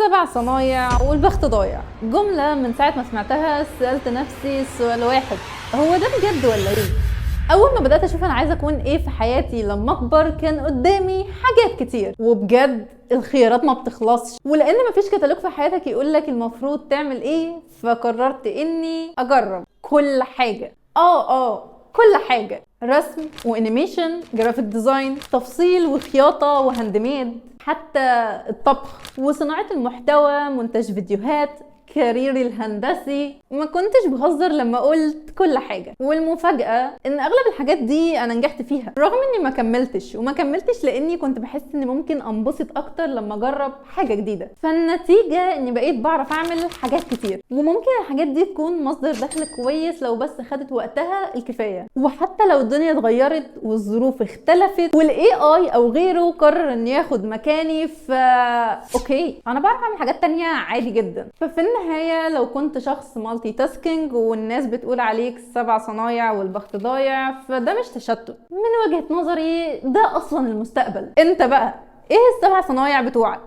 7 صنايع والبخت ضايع. جملة من ساعة ما سمعتها سألت نفسي سؤال واحد، هو ده بجد ولا ايه؟ اول ما بدأت اشوف انا عايزة اكون ايه في حياتي لما اكبر كان قدامي حاجات كتير، وبجد الخيارات ما بتخلصش، ولان مفيش كتالوج في حياتك يقولك المفروض تعمل ايه، فقررت اني اجرب كل حاجة. كل حاجة، رسم وانيميشن، جرافيك ديزاين، تفصيل وخياطة وهاندميد، حتى الطبخ وصناعة المحتوى، مونتاج فيديوهات، كاريري الهندسي. ما كنتش بهزر لما قلت كل حاجة، والمفاجأة ان اغلب الحاجات دي انا نجحت فيها، رغم اني ما كملتش لاني كنت بحس اني ممكن انبسط اكتر لما اجرب حاجة جديدة. فالنتيجة اني بقيت بعرف اعمل حاجات كتير، وممكن الحاجات دي تكون مصدر دخل كويس لو بس خدت وقتها الكفاية. وحتى لو الدنيا اتغيرت والظروف اختلفت والاي اي او غيره قرر انه ياخد مكاني، اوكي انا بعرف اعمل حاجات تانية عادي جدا. ففي النهاية لو كنت شخص مالتي تاسكينج والناس بتقول عليك 7 صنايع والبخت ضايع، فده مش تشتت، من وجهة نظري ده اصلا المستقبل. انت بقى ايه ال7 صنايع بتوعك؟